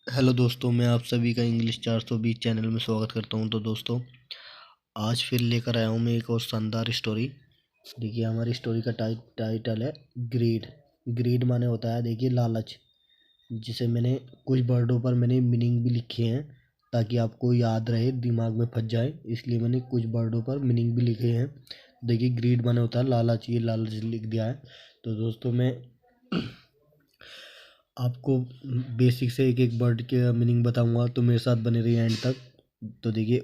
Hello दोस्तों, मैं आप सभी का इंग्लिश 420 चैनल में स्वागत करता हूं। तो दोस्तों, आज फिर लेकर आया हूं मैं एक और शानदार स्टोरी। देखिए, हमारी स्टोरी का टाइटल है ग्रीड। ग्रीड माने होता है, देखिए, लालच। जिसे मैंने कुछ वर्डों पर मैंने मीनिंग भी लिखे हैं ताकि आपको याद रहे, दिमाग में फंस जाए, इसलिए मैंने कुछ वर्डों पर मीनिंग भी लिखे हैं। देखिए, ग्रीड माने होता है लालच, ये लालच लिख दिया है। तो दोस्तों, मैं आपको बेसिक से एक एक वर्ड के मीनिंग बताऊंगा, तो मेरे साथ बने रहिए एंड तक। तो देखिए,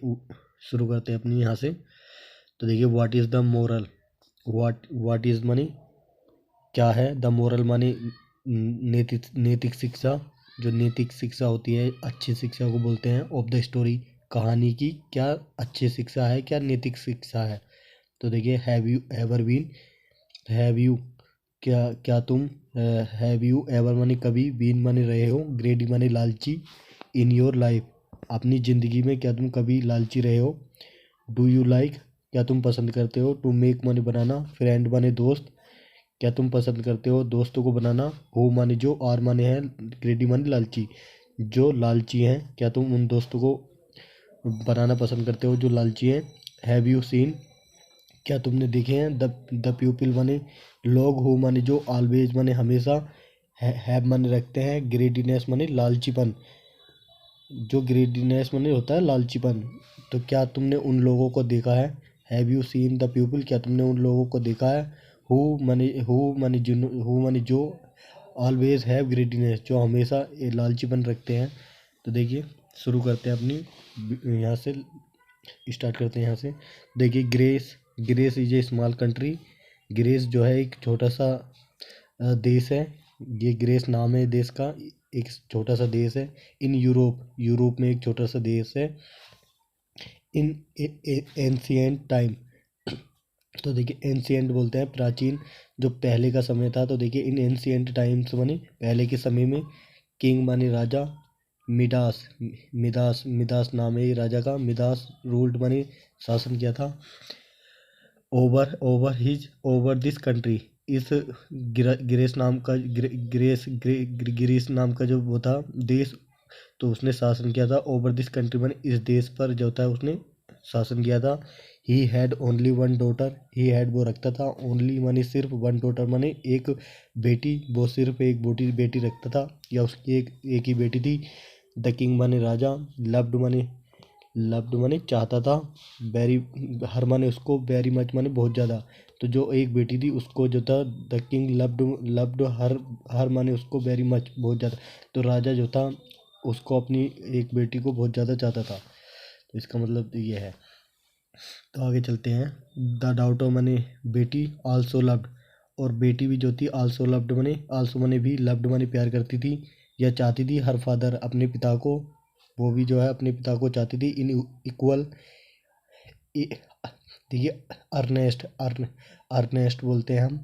शुरू करते हैं अपनी यहाँ से। तो देखिए, what is the moral. What is money, क्या है। द मोरल मानी नैतिक नैतिक शिक्षा। जो नैतिक शिक्षा होती है, अच्छी शिक्षा को बोलते हैं। ऑफ द स्टोरी, कहानी की क्या अच्छी शिक्षा है, क्या नैतिक शिक्षा है। तो देखिए, have you ever been, have you, क्या क्या तुम, हैव यू एवर माने कभी, बीन माने रहे हो, ग्रेडी माने लालची, इन योर लाइफ अपनी ज़िंदगी में क्या तुम कभी लालची रहे हो। डू यू लाइक, क्या तुम पसंद करते हो। टू मेक माने बनाना, फ्रेंड माने दोस्त, क्या तुम पसंद करते हो दोस्तों को बनाना। हो माने जो, आर माने है, ग्रेडी माने लालची, जो लालची हैं, क्या तुम उन दोस्तों को बनाना पसंद करते हो जो लालची हैं। हैव यू सीन, क्या तुमने देखे हैं। द पीपल माने लोग, हो माने जो, ऑलवेज माने हमेशा, हैव माने रखते हैं, ग्रेडीनेस माने लालचीपन, जो ग्रेडीनेस माने होता है लालचीपन। तो क्या तुमने उन लोगों को देखा है। Have you seen the people, क्या तुमने उन लोगों को देखा है। हु माने जो, ऑलवेज हैव ग्रेडीनेस, जो हमेशा ये लालचीपन रखते हैं। तो देखिए, शुरू करते हैं अपनी, यहाँ से स्टार्ट करते हैं यहाँ से। देखिए, grace, grace is a small country. Grace जो है एक छोटा सा देश है। ये ग्रेस नाम है देश का, एक छोटा सा देश है। इन यूरोप, यूरोप में एक छोटा सा देश है। इन एंशियंट टाइम, तो देखिए एंशियंट बोलते हैं प्राचीन, जो पहले का समय था। तो देखिए, इन एंशियंट टाइम्स माने पहले के समय में, किंग माने राजा, मिडास, मिदास, मिदास नाम है ये राजा का। मिदास रूल्ड माने शासन किया था। ओवर, ओवर दिस कंट्री, इस ग्रेस नाम का, ग्रीस नाम का जो वो था देश, तो उसने शासन किया था। ओवर दिस कंट्री माने इस देश पर जो होता है उसने शासन किया था। He had only one daughter, he had वो रखता था, ओनली माने सिर्फ, वन डॉटर माने एक बेटी, वो सिर्फ एक बेटी बेटी रखता था, या उसकी एक ही बेटी थी। द किंग माने राजा, लव्ड माने चाहता था, वेरी, हर माने उसको, वेरी मच माने बहुत ज़्यादा। तो जो एक बेटी थी उसको जो था, द किंग लव्ड हर, हर माने उसको, वेरी मच बहुत ज़्यादा। तो राजा जो था उसको, अपनी एक बेटी को बहुत ज़्यादा चाहता था। तो इसका मतलब ये है। तो आगे चलते हैं। द डाउटर माने बेटी, आल्सो लव्ड, और बेटी भी जो थी, आल्सो लव्ड माने, आल्सो माने भी, लव्ड माने प्यार करती थी या चाहती थी, हर फादर अपने पिता को, वो भी जो है अपने पिता को चाहती थी। इन इक्वल, देखिए, अर्नेस्ट बोलते हैं हम,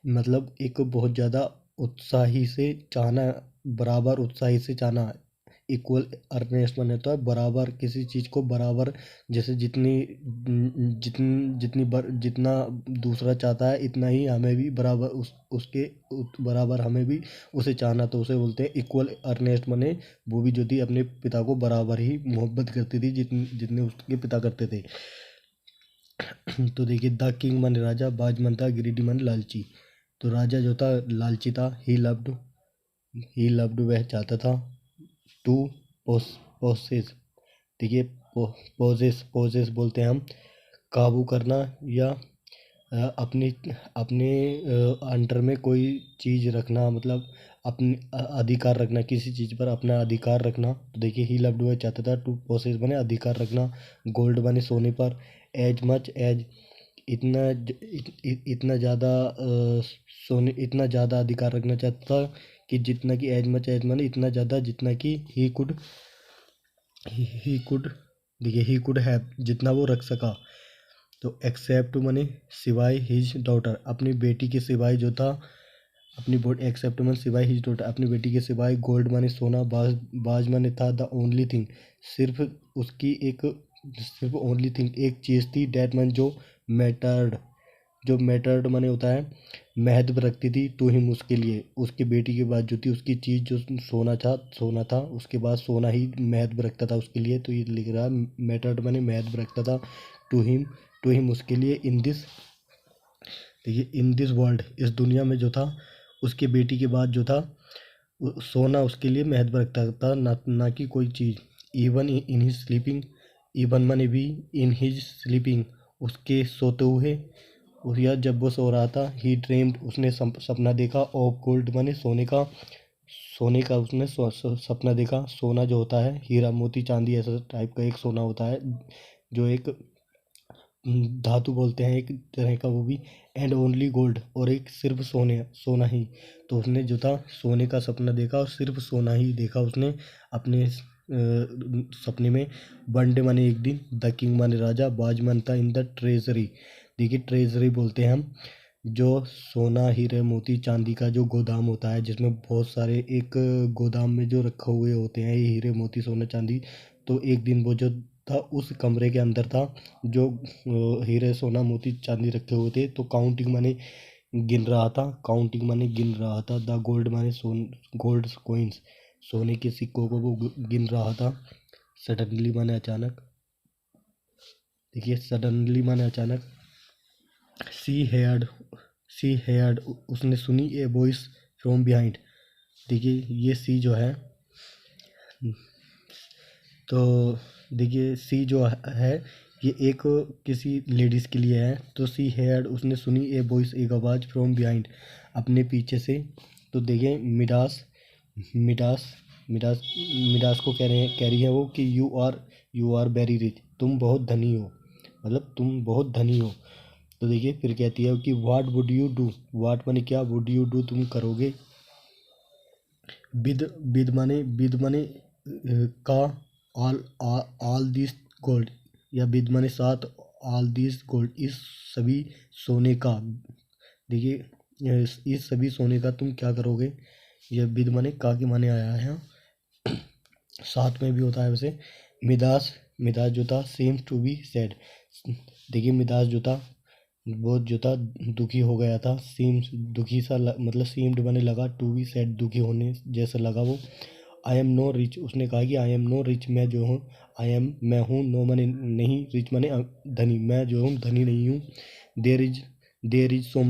मतलब एक बहुत ज़्यादा उत्साही से चाहना, बराबर उत्साही से चाहना। इक्वल, अर्नेस्ट माने होता है बराबर, किसी चीज़ को बराबर, जैसे जितना दूसरा चाहता है, इतना ही हमें भी बराबर, उसके बराबर हमें भी उसे चाहना, तो उसे बोलते हैं इक्वल। अर्नेस्ट माने वो भी जो थी अपने पिता को बराबर ही मोहब्बत करती थी, जितने उसके पिता करते थे। तो देखिए, द किंग माने राजा, बाज मनता, ग्रीडी माने लालची। तो राजा जो था लालची था। ही लव्ड वह चाहता था। टू पोसेस, देखिए, पोजेस बोलते हैं हम, काबू करना, या अपनी, अपने अंडर में कोई चीज़ रखना, मतलब अपने अधिकार रखना, किसी चीज़ पर अपना अधिकार रखना। तो देखिए, ही लव्ड वह चाहता था। टू पोसेस बने अधिकार रखना। गोल्ड बने सोने पर। एज मच एज, इतना ज़्यादा, सोने, इतना ज़्यादा अधिकार रखना चाहता था कि जितना कि, एज मच एज माने इतना ज़्यादा, जितना कि ही कुड, देखिए, ही कुड हैव, जितना वो रख सका। तो एक्सेप्ट माने सिवाय, हिज डॉटर, अपनी बेटी के सिवाय जो था, अपनी एक्सेप्ट माने सिवाय, हिज डॉटर अपनी बेटी के सिवाय। गोल्ड माने सोना, बाज माने था, द ओनली थिंग, सिर्फ उसकी एक, सिर्फ ओनली थिंग एक चीज़ थी। डैट माने जो, मैटर्ड जो मैटर्ड माने होता है महत्व रखती थी टू हिम उसके लिए, उसकी बेटी के बाद जो थी उसकी चीज़ जो सोना था, उसके बाद सोना ही महत्व रखता था उसके लिए। तो ये लिख रहा है मैटर्ड माने महत्व रखता था टू हिम उसके लिए इन दिस, देखिए इन दिस वर्ल्ड इस दुनिया में जो था, उसकी बेटी के बाद जो था सोना उसके लिए महत्व रखता था, ना कि कोई चीज़। Even in his sleeping, even माने भी इन हिज स्लीपिंग उसके सोते हुए, और या जब वो सो रहा था, ही ड्रीम्ड उसने सपना देखा, ऑफ गोल्ड माने सोने का उसने सपना देखा। सोना जो होता है हीरा मोती चांदी ऐसा टाइप का एक सोना होता है, जो एक धातु बोलते हैं एक तरह का वो भी। एंड ओनली गोल्ड, और एक सिर्फ सोना ही। तो उसने जो था सोने का सपना देखा और सिर्फ सोना ही देखा उसने अपने सपने में। वन डे माने एक दिन, द किंग माने राजा, बाज था इन द ट्रेजरी, देखिए ट्रेजरी बोलते हैं हम जो सोना हीरे मोती चांदी का जो गोदाम होता है, जिसमें बहुत सारे एक गोदाम में जो रखे हुए होते हैं ये हीरे मोती सोना चांदी। तो एक दिन वो जो था उस कमरे के अंदर था, जो हीरे सोना मोती चांदी रखे हुए थे। तो काउंटिंग माने गिन रहा था, काउंटिंग माने गिन रहा था। द गोल्ड माने गोल्ड कोइंस, सोने के सिक्कों को वो गिन रहा था। सडनली माने अचानक, देखिए सडनली माने अचानक। सी हेयर्ड, उसने सुनी ए वॉइस फ्रॉम बिहाइंड, देखिए ये सी जो है, तो देखिए सी जो है ये एक किसी लेडीज़ के लिए है। तो सी हेयर्ड उसने सुनी ए वॉइस एक आवाज़ फ्रॉम बिहाइंड अपने पीछे से। तो देखिए मिडास मिडास मिडास मिडास को कह रही है वो कि यू आर वेरी रिच, तुम बहुत धनी हो, मतलब तुम बहुत धनी हो। तो देखिए फिर कहती है कि what would you do, what माने क्या, वुड यू डू तुम करोगे, विद माने का, ऑल दिस गोल्ड, या विद माने साथ, ऑल दिस गोल्ड इस सभी सोने का, देखिए इस सभी सोने का तुम क्या करोगे। यह विद माने का के माने आया है, साथ में भी होता है वैसे। मिदास मिदास जो था सेम्स टू बी सैड, देखिए मिदास जो था वो जो था दुखी हो गया था। सीम्स दुखी सा मतलब सीम्ड बने लगा, टू बी सैड दुखी होने जैसा लगा वो। आई एम नो रिच, उसने कहा कि आई एम नो रिच, मैं जो हूँ, आई एम मैं हूँ, नो माने नहीं, रिच माने धनी, मैं जो हूँ धनी नहीं हूँ। There is so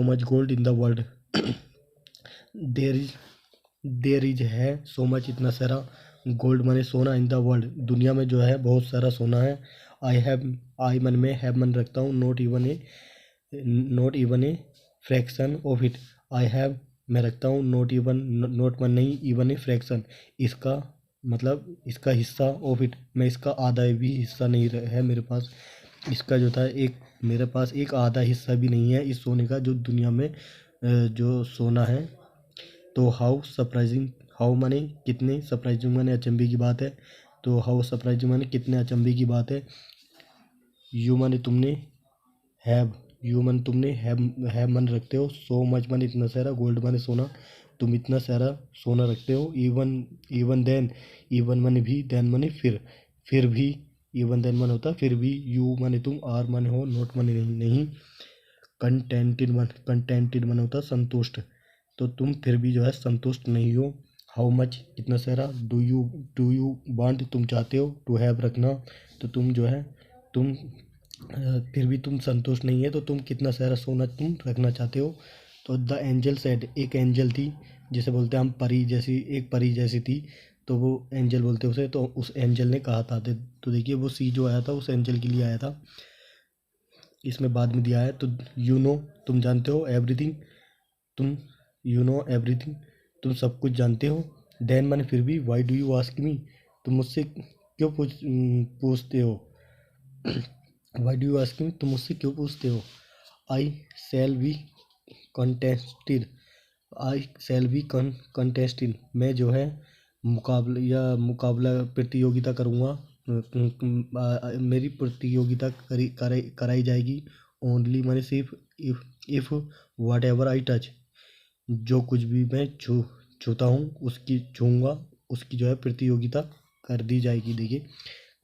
much, gold in the world, there is there is है सो मच इतना सारा, गोल्ड माने सोना, इन द वर्ल्ड दुनिया में जो है बहुत सारा सोना है। आई मन में हैव मन रखता हूँ, not even a fraction of it, I have मैं रखता हूँ, नॉट मन नहीं, इवन ए फ्रैक्शन इसका मतलब इसका हिस्सा, ऑफ इट मैं इसका आधा भी हिस्सा नहीं है मेरे पास, इसका जो था एक मेरे पास एक आधा हिस्सा भी नहीं है इस सोने का जो दुनिया में जो सोना है। तो हाउ सरप्राइजिंग, हाउ माने कितने, सरप्राइजिंग माने अचंभे की बात है। तो हाउ सरप्राइजिंग माने कितने अचंभे की बात है। यू माने तुमने, हैव यू मन तुमने, हैव मन रखते हो, सो मच माने इतना सारा, गोल्ड माने सोना, तुम इतना सारा सोना रखते हो। इवन देन, इवन माने भी, देन माने फिर भी, इवन देन माने होता फिर भी, यू माने तुम, आर माने हो, नोट माने नहीं, कंटेंटेड माने होता संतुष्ट, तो तुम फिर भी जो है संतुष्ट नहीं हो। हाउ मच इतना सारा, डू यू वांट तुम चाहते हो, टू हैव रखना, तो तुम जो है तुम फिर भी तुम संतुष्ट नहीं है, तो तुम कितना सारा सोना तुम रखना चाहते हो। तो द एंजल सेड, एक एंजल थी जिसे बोलते हैं हम परी जैसी, एक परी जैसी थी, तो वो एंजल बोलते हैं उसे। तो उस एंजल ने कहा था, तो देखिए वो सी जो आया था उस एंजल के लिए आया था, इसमें बाद में दिया है। तो यू नो तुम जानते हो, एवरीथिंग तुम, यू नो एवरीथिंग तुम सब कुछ जानते हो। देन मैंने फिर भी, why do you ask me, तुम मुझसे क्यों पूछते हो, why do you ask me तुम मुझसे क्यों पूछते हो। I shall be contested, I shall be contested मैं जो है मुकाबला प्रतियोगिता करूँगा, मेरी प्रतियोगिता कराई जाएगी। ओनली मैंने सिर्फ, if whatever I touch, जो कुछ भी मैं छूता हूँ उसकी छूँगा, उसकी जो है प्रतियोगिता कर दी जाएगी। देखिए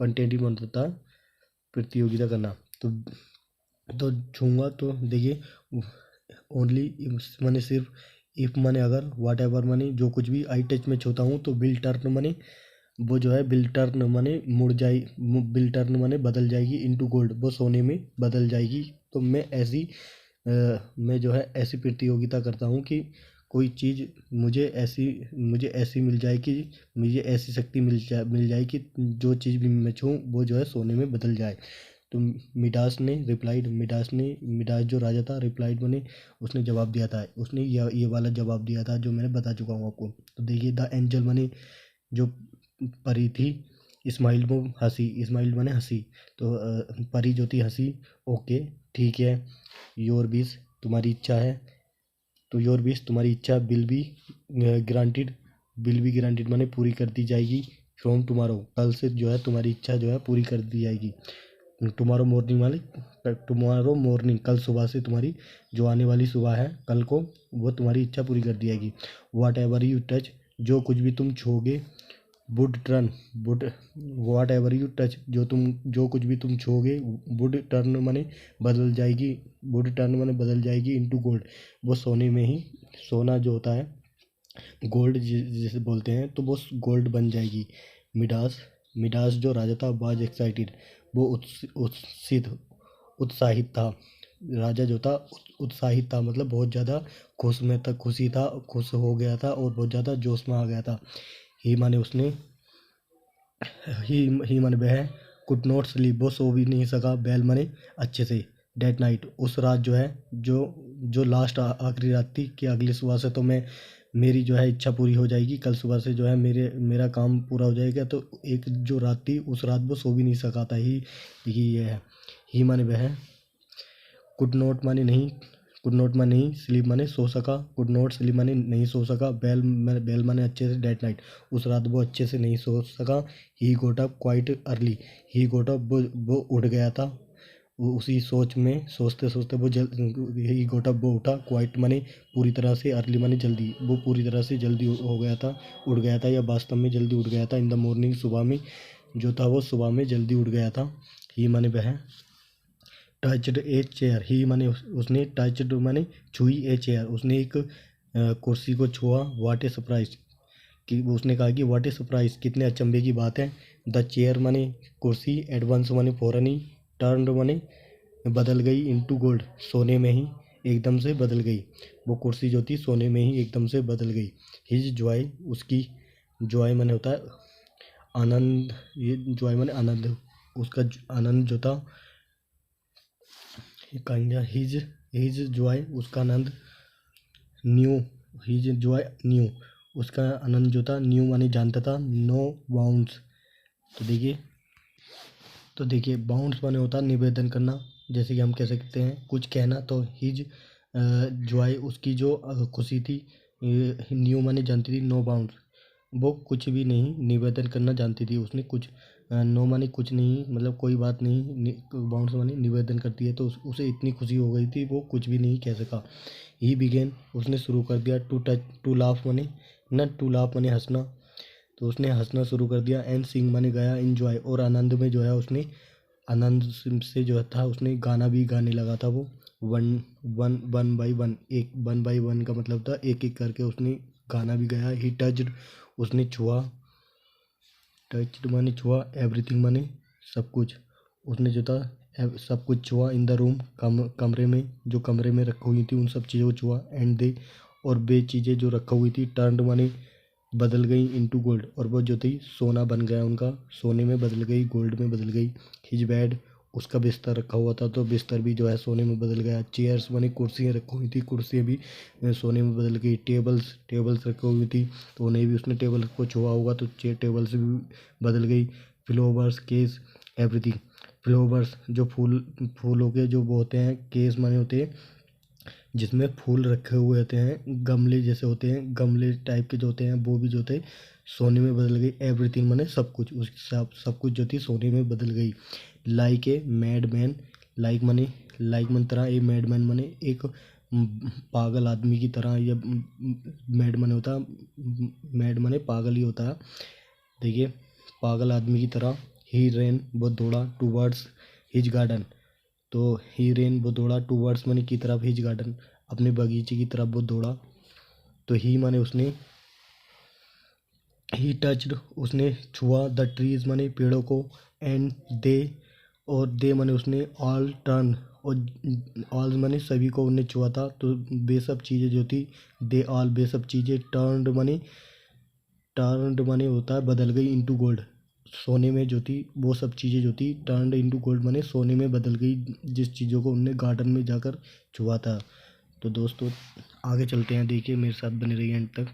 कंटेंट ही होता है प्रतियोगिता करना। तो तो छूँगा तो देखिए ओनली माने सिर्फ इफ़ माने अगर वाट एवर माने जो कुछ भी आई टच में छूता हूँ तो विल टर्न माने वो जो है विल टर्न माने मुड़ जाए, विल टर्न माने बदल जाएगी इनटू गोल्ड, वो सोने में बदल जाएगी। तो मैं जो है ऐसी प्रतियोगिता करता हूँ कि कोई चीज़ मुझे ऐसी मिल जाए कि मुझे ऐसी शक्ति मिल जाए कि जो चीज़ भी मैं छूऊँ वो जो है सोने में बदल जाए। तो मिडास जो राजा था रिप्लाइड माने उसने जवाब दिया था, उसने ये वाला जवाब दिया था जो मैंने बता चुका हूँ आपको। तो देखिए द एंजल माने जो परी थी, इस्माइल माने हंसी। तो परी जो थी हंसी, ओके ठीक है, योर विश तुम्हारी इच्छा है, तो योर विश तुम्हारी इच्छा ग्रांटेड विल बी ग्रांटेड माने पूरी कर दी जाएगी फ्रॉम टुमारो, कल से जो है तुम्हारी इच्छा जो है पूरी कर दी जाएगी। टुमारो मॉर्निंग वाले टुमारो मॉर्निंग कल सुबह से तुम्हारी जो आने वाली सुबह है कल को वो तुम्हारी इच्छा पूरी कर दी जाएगी। वाट एवर यू टच जो कुछ भी तुम छूओगे would turn would whatever you touch जो कुछ भी तुम छूओगे वुड टर्न माने बदल जाएगी, वुड टर्न माने बदल जाएगी इनटू गोल्ड, वो सोने में ही सोना जो होता है गोल्ड जिसे बोलते हैं तो वो गोल्ड बन जाएगी। मिडास मिडास जो राजा था वाज एक्साइटेड, वो उत्सित उत्साहित था। राजा जो था उत्साहित था मतलब बहुत ज़्यादा खुशी था, खुश हो गया था और बहुत ज़्यादा जोश में आ गया था। ही माने उसने ही माने वह कुड नॉट स्लीप वो सो भी नहीं सका, बेल माने अच्छे से, डेट नाइट उस रात जो है जो लास्ट आखिरी रात थी कि अगली सुबह से तो मेरी जो है इच्छा पूरी हो जाएगी, कल सुबह से जो है मेरा काम पूरा हो जाएगा। तो एक जो रात थी उस रात वो सो भी नहीं सका था। ही ये है, ही माने वह कुड नॉट माने नहीं, कुड नॉट माने नहीं, स्लीप माने सो सका, कुड नॉट स्लीप माने नहीं सो सका, बेल माने अच्छे से, डेट नाइट उस रात वो अच्छे से नहीं सो सका। ही गोट अप क्वाइट अर्ली, ही गोट अप वो उठ गया था, वो उसी सोच में सोचते सोचते ही गोट अप वो उठा, क्वाइट माने पूरी तरह से, अर्ली माने जल्दी, वो पूरी तरह से जल्दी हो गया था, उठ गया था या वास्तव में जल्दी उठ गया था। इन द मॉर्निंग सुबह में जो था वो सुबह में जल्दी उठ गया था। ही माने वह टच्ड ए चेयर, ही माने उसने टच्ड माने छुई ए चेयर, उसने एक कुर्सी को छुआ। व्हाट ए सरप्राइज कि उसने कहा कि व्हाट ए सरप्राइज कितने अचंभे की बात है। द चेयर माने कुर्सी, एडवांस माने फौरन ही, टर्न माने बदल गई, इनटू गोल्ड सोने में ही एकदम से बदल गई, वो कुर्सी जो थी सोने में ही एकदम से बदल गई। हिज जॉय उसकी जॉय माने होता है आनंद, ये जॉय माने आनंद, उसका आनंद जो था कांजा हिज जॉय उसका आनंद, न्यू हिज जॉय न्यू उसका आनंद जो था, न्यू माने जानता था, नो बाउंड्स। तो देखिए बाउंड्स माने होता है निवेदन करना, जैसे कि हम कह सकते हैं कुछ कहना। तो हिज जॉय उसकी जो खुशी थी, न्यू माने जानती थी, नो बाउंड्स वो कुछ भी नहीं निवेदन करना जानती थी, उसने कुछ नो माने कुछ नहीं मतलब कोई बात नहीं, बाउंड्स माने निवेदन करती है, तो उसे इतनी खुशी हो गई थी वो कुछ भी नहीं कह सका। ही बिगेन उसने शुरू कर दिया, टू लाफ माने न टू लाफ माने हंसना, तो उसने हंसना शुरू कर दिया। एंड सिंग माने गाया, एंजॉय और आनंद में जो है उसने आनंद से जो था उसने गाना भी गाने लगा था। वो वन वन बाई वन, एक वन बाई वन का मतलब था एक एक करके उसने गाना भी गाया। ही टच्ड उसने छुआ, टच्ड माने छुआ, एवरीथिंग माने सब कुछ, उसने जो था सब कुछ छुआ। इन द रूम कमरे में जो कमरे में रखी हुई थी उन सब चीज़ों को छुआ। एंड दे और वे चीज़ें जो रखी हुई थी टर्न्ड माने बदल गई इनटू गोल्ड, और वो जो थी सोना बन गया उनका, सोने में बदल गई, गोल्ड में बदल गई। हिज बेड उसका बिस्तर रखा हुआ था तो बिस्तर भी जो है सोने में बदल गया। चेयर्स माने कुर्सियाँ रखी हुई थी, कुर्सियाँ भी सोने में बदल गई। टेबल्स रखी हुई थी तो उन्हें भी उसने टेबल को छुआ होगा तो टेबल्स भी बदल गई। फ्लावर्स केस एवरीथिंग, फ्लावर्स जो फूलों के जो वो होते हैं, केस माने होते हैं जिसमें फूल रखे हुए होते हैं, गमले जैसे होते हैं, गमले टाइप के जो होते हैं वो भी जो थे सोने में बदल गई। एवरीथिंग माने सब कुछ, उस सब कुछ जो थी सोने में बदल गई। Like a mad man, like मन तरह, ए मैड मैन माने एक पागल आदमी की तरह, या मैड माने होता, मैड माने पागल ही होता है, देखिए पागल आदमी की तरह। ही रेन वो दौड़ा, टूवर्ड्स हिज गार्डन तो ही रेन वो दौड़ा टूवर्ड्स माने की तरफ हिज गार्डन, अपने बगीचे की तरफ वो दौड़ा। तो ही माने उसने, ही टच्ड उसने छुआ द ट्रीज माने पेड़ों को, एंड दे और दे माने उसने ऑल टर्न, और ऑल माने सभी को उन्हें छुआ था। तो वे सब चीज़ें जो थी, दे ऑल वे सब चीज़ें, टर्न्ड माने होता है बदल गई, इनटू गोल्ड सोने में जो थी, वो सब चीज़ें जो थी टर्न्ड इनटू गोल्ड माने सोने में बदल गई, जिस चीज़ों को उनने गार्डन में जाकर छुआ था। तो दोस्तों आगे चलते हैं, देखिए मेरे साथ बने रहिए एंड तक।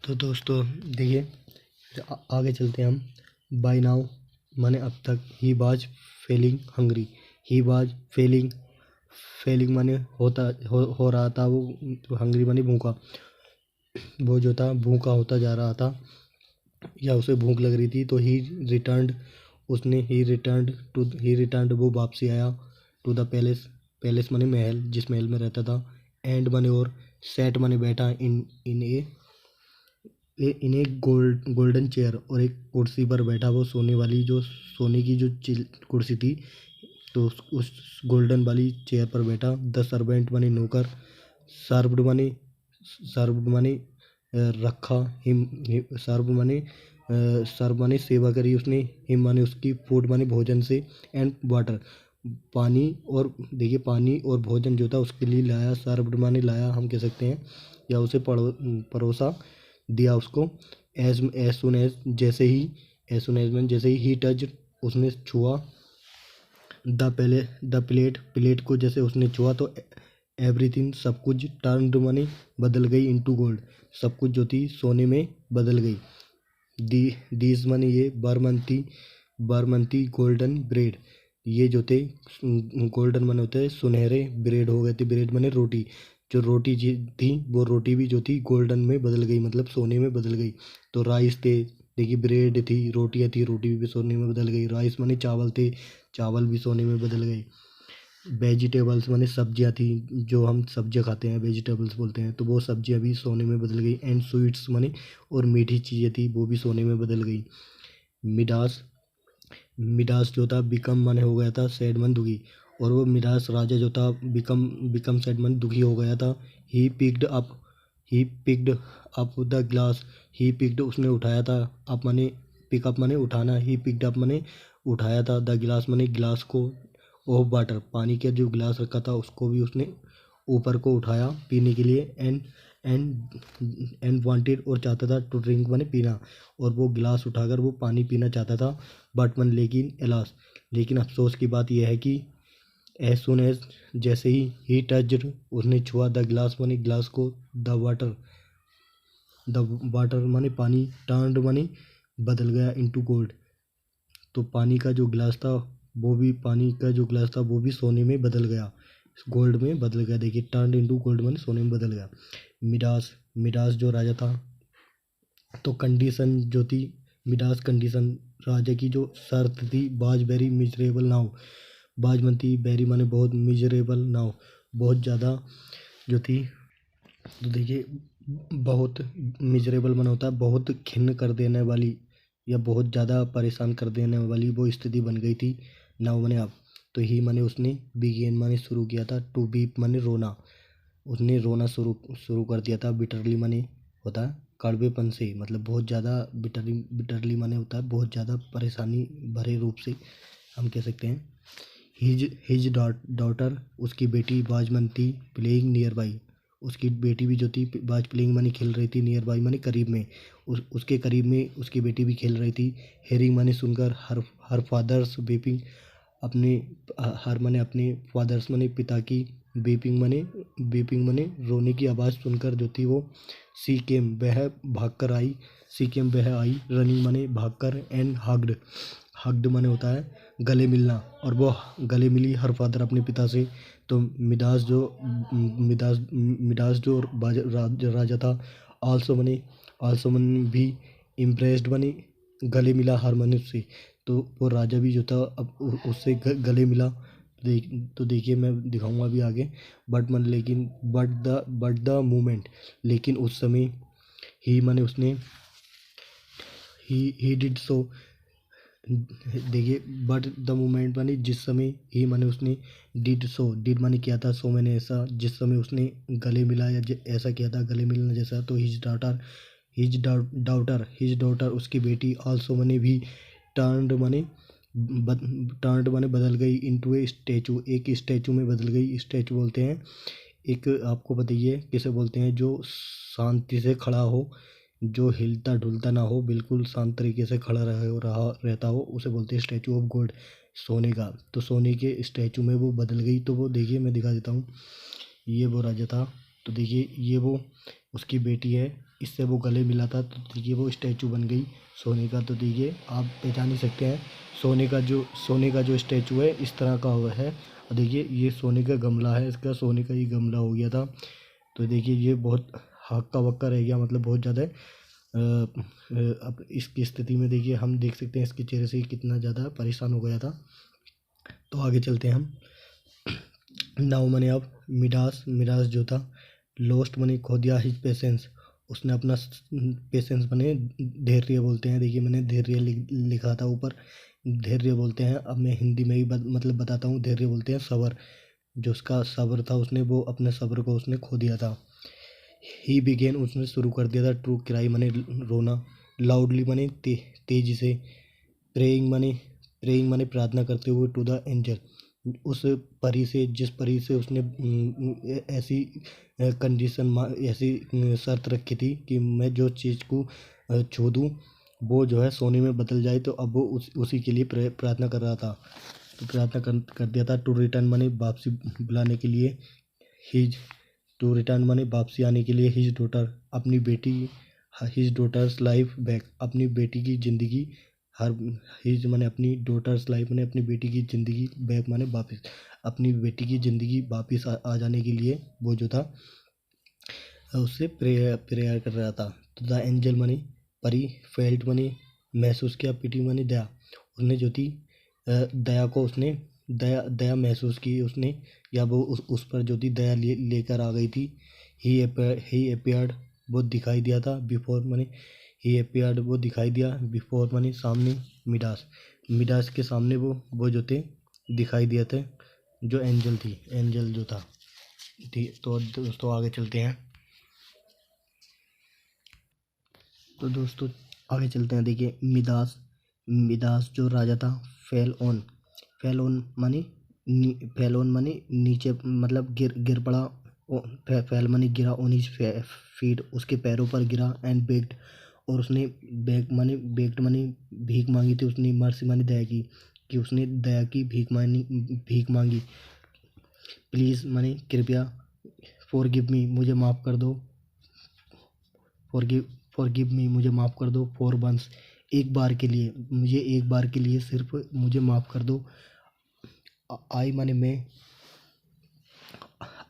तो दोस्तों देखिए आगे चलते हैं हम। बाय नाउ माने अब तक, ही बाज फेलिंग हंग्री, ही बाज फेलिंग, फेलिंग माने हो रहा था वो, हंग्री माने भूखा, वो जो था भूखा होता जा रहा था या उसे भूख लग रही थी। तो ही रिटर्न्ड उसने, ही रिटर्न्ड वो वापसी आया, टू द पैलेस, पैलेस माने महल, जिस महल में रहता था, एंड माने और, सेट माने बैठा, इन ए गोल्डन चेयर, और एक कुर्सी पर बैठा, वो सोने वाली जो सोने की जो कुर्सी थी, तो उस गोल्डन वाली चेयर पर बैठा। द सर्वेंट माने नौकर, सर्व्ड माने, सर्व्ड माने रखा, हिम, सर्व माने सर्व माने सेवा करी उसने, हिम माने उसकी, फूड माने भोजन से, एंड वाटर पानी, और देखिए पानी और भोजन जो था उसके लिए लाया, सर्व्ड माने लाया हम कह सकते हैं, या उसे परोसा दिया उसको। एज सुन एज जैसे ही, एज सुन एज मैन जैसे ही टच उसने छुआ, द प्लेट, प्लेट को जैसे उसने छुआ, तो एवरीथिंग सब कुछ, टर्न्ड मनी बदल गई, इनटू गोल्ड सब कुछ जो थी सोने में बदल गई। दीज मनी ये बरमंती गोल्डन ब्रेड, ये जो थे गोल्डन मने होते हैं सुनहरे, ब्रेड हो गए थे, ब्रेड मने रोटी, जो रोटी थी वो रोटी भी जो थी गोल्डन में बदल गई, मतलब सोने में बदल गई। तो राइस थे, देखिए ब्रेड थी, रोटियाँ थी, रोटी भी सोने में बदल गई। राइस माने चावल थे, चावल भी सोने में बदल गए। वेजिटेबल्स माने सब्जियां थी, जो हम सब्जियां खाते हैं वेजिटेबल्स बोलते हैं, तो वो सब्जियां भी सोने में बदल गई। एंड स्वीट्स माने और मीठी चीज़ें थी, वो भी सोने में बदल गई। मिडास, मिडास जो था बिकम माने हो गया था सैड मन दुखी, और वो मिडास राजा जो था बिकम सैड मन दुखी हो गया था। He picked up, he picked up the glass, he picked उसने उठाया था, अप माने पिकअप माने उठाना, ही पिक्ड अप माने उठाया था, द गिलास माने गिलास को, ओह वाटर पानी का जो गिलास रखा था उसको भी उसने ऊपर को उठाया पीने के लिए। एंड एंड वांटेड और चाहता था, टू ड्रिंक माने पीना, और वो गिलास उठाकर वो पानी पीना चाहता था। बट मन लेकिन एलास, लेकिन अफसोस की बात यह है कि एज सुन एज जैसे ही टच्ड उसने छुआ द गिलास माने गिलास को, द वाटर माने पानी, टर्न्ड माने बदल गया, इनटू गोल्ड, तो पानी का जो गिलास था, वो भी पानी का जो गिलास था वो भी सोने में बदल गया, गोल्ड में बदल गया। देखिए टर्न इनटू गोल्ड माने सोने में बदल गया। मिडास, मिडास जो राजा था, तो कंडीशन जो थी, मिडास कंडीशन राजा की जो शर्त थी, बाज वेरी मिजरेबल नाउ, बाजमती बैरी माने बहुत, मिजरेबल नाउ बहुत ज़्यादा जो थी, तो देखिए बहुत, मिजरेबल मन होता है बहुत खिन्न कर देने वाली, या बहुत ज़्यादा परेशान कर देने वाली वो स्थिति बन गई थी। नाउ माने अब, तो ही माने उसने, बिगेन माने शुरू किया था, टू बीप माने रोना, उसने रोना शुरू शुरू कर दिया था। बिटरली माने होता है कड़वेपन से, मतलब बहुत ज़्यादा, बिटरली माने होता है बहुत ज़्यादा परेशानी भरे रूप से हम कह सकते हैं। हिज डॉटर उसकी बेटी बाजमती प्लेइंग नियर बाई, उसकी बेटी भी जो थी बाज प्लेइंग माने खेल रही थी, नियर बाई माने करीब में, उसके करीब में उसकी बेटी भी खेल रही थी। हेरिंग माने सुनकर, हर फादर्स वीपिंग, अपने हर माने अपने, फादर्स माने पिता की, वीपिंग माने रोने की आवाज़ सुनकर जो थी वो, सी केम वह भाग कर आई, सी केम वह आई, रनिंग माने भाग कर, एंड हग्ड, हग्ड माने होता है गले मिलना, और वो गले मिली हर फादर अपने पिता से। तो मिडास जो राजा था, आल्सो माने भी, इम्प्रेस्ड माने गले मिला हर मनुष्य से, तो वो राजा भी जो था अब उससे गले मिला। तो देखिए मैं दिखाऊंगा अभी आगे। बट द मोमेंट, लेकिन उस समय, ही माने उसने, ही डिड सो, देखिए बट द मोमेंट माने जिस समय ही माने उसने डिड माने किया था, सो मैंने ऐसा जिस समय उसने गले मिला या ऐसा किया था गले मिलना जैसा, तो हिज डॉटर उसकी बेटी आल्सो माने भी टर्न्ड माने बदल गई इनटू ए स्टैचू, एक स्टैचू में बदल गई। स्टैचू बोलते हैं एक, आपको बताइए किसे बोलते हैं, जो शांति से खड़ा हो, जो हिलता डुलता ना हो, बिल्कुल शांत तरीके से खड़ा रहता हो, उसे बोलते हैं स्टैचू ऑफ गोल्ड, सोने का। तो सोने के स्टैचू में वो बदल गई। तो वो देखिए मैं दिखा देता हूँ, ये वो राजा था। तो देखिए ये वो उसकी बेटी है, इससे वो गले मिला था, तो देखिए वो स्टैचू बन गई सोने का। तो देखिए आप पहचान ही सकते हैं, सोने का जो स्टैचू है इस तरह का हुआ है। और देखिए ये सोने का गमला है, इसका सोने का ही गमला हो गया था। तो देखिए ये बहुत हक्का बक्का रह गया, मतलब बहुत ज़्यादा अब इसकी स्थिति में देखिए हम देख सकते हैं इसके चेहरे से कितना ज़्यादा परेशान हो गया था। तो आगे चलते हैं हम। नाउ मैंने अब मिडास जो था लॉस्ट मनी खो दिया हिज पेशेंस, उसने अपना पेशेंस बने धैर्य बोलते हैं। देखिए मैंने धैर्य लिखा था ऊपर, धैर्य बोलते हैं। अब मैं हिंदी में ही मतलब बताता हूँ, धैर्य बोलते हैं सब्र। जो उसका सब्र था उसने वो अपने सब्र को उसने खो दिया था। ही बिगेन उसने शुरू कर दिया था टू क्राई माने रोना, लाउडली माने तेजी से, प्रेइंग माने प्रार्थना करते हुए टू द एंजल, उस परी से जिस परी से उसने ऐसी कंडीशन ऐसी शर्त रखी थी कि मैं जो चीज़ को छू दूँ वो जो है सोने में बदल जाए। तो अब वो उसी के लिए प्रार्थना कर रहा था। तो प्रार्थना कर दिया था टू रिटर्न माने वापसी बुलाने के लिए, हिज टू रिटर्न माने वापसी आने के लिए, हिज डॉटर अपनी बेटी, हिज डॉटर्स लाइफ बैक अपनी बेटी की ज़िंदगी, हर हिज माने अपनी डॉटर्स लाइफ माने अपनी बेटी की ज़िंदगी, बैक माने वापस, अपनी बेटी की ज़िंदगी वापस आ जाने के लिए वो जो था उससे प्रेयर कर रहा था। तो द एंजल माने परी, फेल्ट माने महसूस किया, पिटी माने दया, उसने जो थी दया को उसने दया महसूस की उसने, या वो उस पर जो थी दया लेकर आ गई थी। ही अपियर्ड वो दिखाई दिया था, बिफोर माने ही अपियर्ड वो दिखाई दिया, बिफोर माने सामने, मिडास के सामने वो जो थे दिखाई दिए थे, जो एंजल जो था। ठीक, तो दोस्तों आगे चलते हैं। तो दोस्तों आगे चलते हैं। देखिए मिदास जो राजा था, फेल ऑन माने नीचे, मतलब गिर पड़ा। फेल माने गिरा, ऑन हिज फीट उसके पैरों पर गिरा, एंड बेग्ड और उसने बेग्ड माने भीख मांगी थी उसने, मर्सी माने दया की, कि उसने दया की भीख मांगी। प्लीज़ माने कृपया, फॉरगिव मी मुझे माफ़ कर दो, फॉरगिव मी मुझे माफ़ कर दो, फॉर वंस एक बार के लिए, मुझे एक बार के लिए सिर्फ मुझे माफ़ कर दो। आई माने मैं,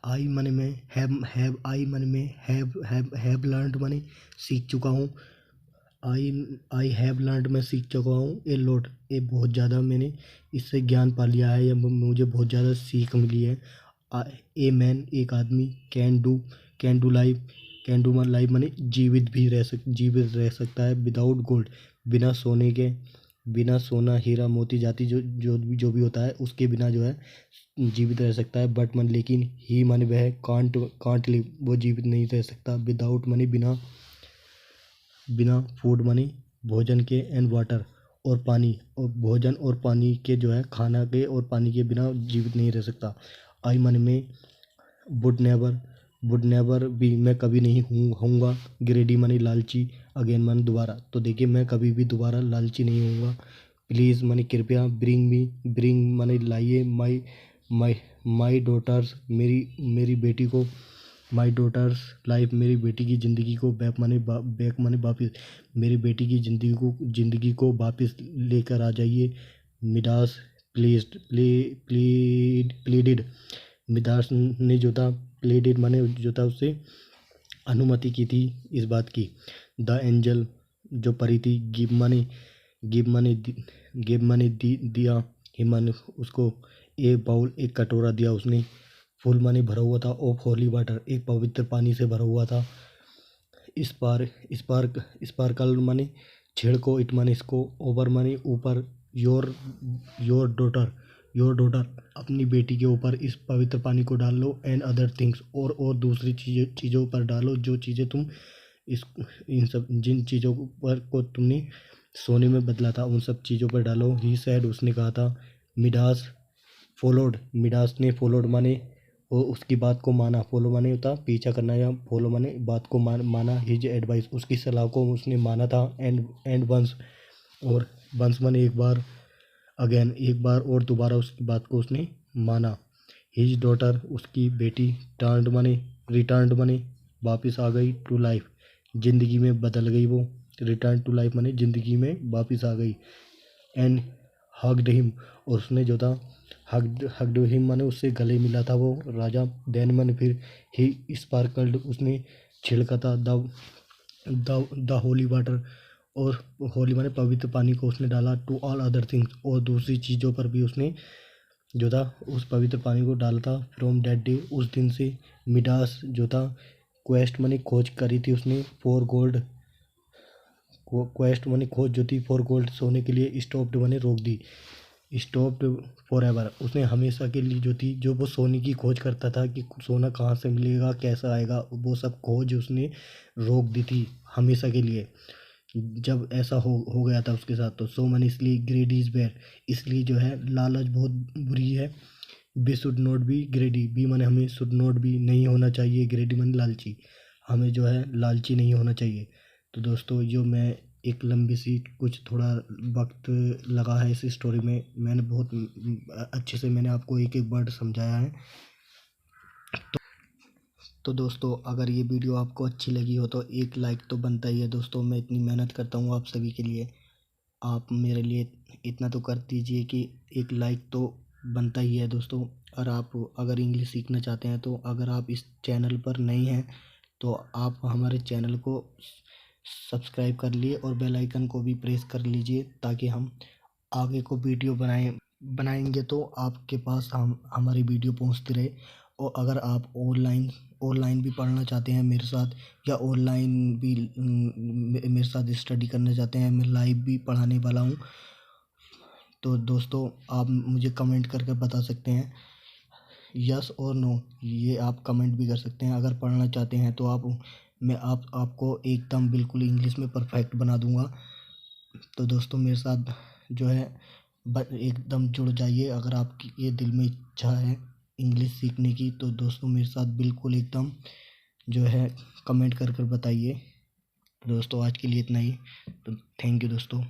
आई माने मैं, हैव आई माने मैं, हैव लर्नड माने सीख चुका हूँ, आई हैव लर्नड मैं सीख चुका हूँ, ए लॉट ये बहुत ज़्यादा मैंने इससे ज्ञान पा लिया है, या मुझे बहुत ज़्यादा सीख मिली है। ए मैन एक आदमी, कैन डू मान लाइफ माने जीवित रह सकता है, विदाउट गोल्ड बिना सोने के, बिना सोना हीरा मोती जाति जो भी होता है उसके बिना जो है जीवित रह सकता है। बट मन लेकिन ही माने वह कांट लिव वो जीवित नहीं रह सकता, विदाउट मनी बिना फूड मनी भोजन के, एंड वाटर और पानी, और भोजन और पानी के जो है खाना के और पानी के बिना जीवित नहीं रह सकता। आई मन में वुड नेवर भी मैं कभी नहीं होऊंगा, ग्रेडी मनी लालची, अगेन मन दोबारा। तो देखिए मैं कभी भी दोबारा लालची नहीं होऊंगा। प्लीज़ मनी कृपया, ब्रिंग मनी लाइए माई माई डॉटर्स मेरी बेटी को, माई डॉटर्स लाइफ मेरी बेटी की ज़िंदगी को, बैक माने वापिस, मेरी बेटी की ज़िंदगी को वापस लेकर आ जाइए। मिडास प्लीडिड, मिडास ने जो था प्लीडिड माने जो था उससे अनुमति की थी इस बात की। द एंजल जो परी थी, गिव माने दिया, हिमन उसको, एक बाउल एक कटोरा दिया उसने, फुल माने भरा हुआ था, ऑफ होली वाटर एक पवित्र पानी से भरा हुआ था। स्पार्कल माने छिड़को, इट माने इसको, ओवर माने ऊपर, योर योर डॉटर अपनी बेटी के ऊपर इस पवित्र पानी को डाल लो, एंड अदर थिंग्स, और दूसरी चीज़ों पर डालो, जो चीज़ें तुम इस इन सब जिन चीज़ों पर को तुमने सोने में बदला था उन सब चीज़ों पर डालो। ही सैड, उसने कहा था। मिडास फॉलोड, मिडास ने फॉलोड माने वो उसकी बात को माना। फॉलो माने होता पीछा करना, या फॉलो माने बात को माना। हिज एडवाइस, उसकी सलाह को उसने माना था। एंड वंस, और वंस माने एक बार। अगेन, एक बार और दोबारा उसकी बात को उसने माना। हिज डॉटर, उसकी बेटी। टर्न्ड माने रिटर्न्ड माने वापस आ गई। टू लाइफ, ज़िंदगी में बदल गई वो। रिटर्न टू लाइफ माने ज़िंदगी में वापस आ गई। एंड हग्ड हिम, और उसने जो था हग्ड हिम माने उससे गले मिला था वो राजा। देन माने फिर ही स्पार्कल्ड, उसने छिड़का था द होली वाटर, और होली माने पवित्र पानी को उसने डाला। टू ऑल अदर थिंग्स, और दूसरी चीज़ों पर भी उसने जो था उस पवित्र पानी को डाला था। फ्रॉम दैट डे, उस दिन से मिडास जो था क्वेस्ट माने खोज करी थी उसने फॉर गोल्ड। क्वेस्ट माने खोज जो थी फॉर गोल्ड, सोने के लिए। स्टॉप्ड माने रोक दी। स्टॉप्ड फॉर एवर, उसने हमेशा के लिए जो थी, जो वो सोने की खोज करता था कि सोना कहाँ से मिलेगा, कैसा आएगा, वो सब खोज उसने रोक दी थी हमेशा के लिए। जब ऐसा हो गया था उसके साथ, तो सो मन इसलिए ग्रेडी इज बैड, इसलिए जो है लालच बहुत बुरी है। We should not be greedy, we माने हमें, शुड नॉट बी नहीं होना चाहिए, ग्रेडी माने लालची, हमें जो है लालची नहीं होना चाहिए। तो दोस्तों, जो मैं एक लंबी सी कुछ थोड़ा वक्त लगा है इस स्टोरी में, मैंने बहुत अच्छे से मैंने आपको एक एक वर्ड समझाया है। तो दोस्तों, अगर ये वीडियो आपको अच्छी लगी हो तो एक लाइक तो बनता ही है दोस्तों। मैं इतनी मेहनत करता हूँ आप सभी के लिए, आप मेरे लिए इतना तो कर दीजिए कि एक लाइक तो बनता ही है दोस्तों। और आप अगर इंग्लिश सीखना चाहते हैं, तो अगर आप इस चैनल पर नए हैं तो आप हमारे चैनल को सब्सक्राइब कर लिए और बेल आइकन को भी प्रेस कर लीजिए, ताकि हम आगे को वीडियो बनाएंगे तो आपके पास हमारी वीडियो पहुंचती रहे। और अगर आप ऑनलाइन भी पढ़ना चाहते हैं मेरे साथ, या ऑनलाइन भी मेरे साथ स्टडी करना चाहते हैं, मैं लाइव भी पढ़ाने वाला हूं। तो दोस्तों, आप मुझे कमेंट करके बता सकते हैं यस और नो, ये आप कमेंट भी कर सकते हैं। अगर पढ़ना चाहते हैं तो मैं आपको एकदम बिल्कुल इंग्लिश में परफेक्ट बना दूंगा। तो दोस्तों, मेरे साथ जो है एकदम जुड़ जाइए। अगर आपकी ये दिल में इच्छा है इंग्लिश सीखने की, तो दोस्तों मेरे साथ बिल्कुल एकदम जो है कमेंट कर बताइए। दोस्तों, आज के लिए इतना ही। तो थैंक यू दोस्तों।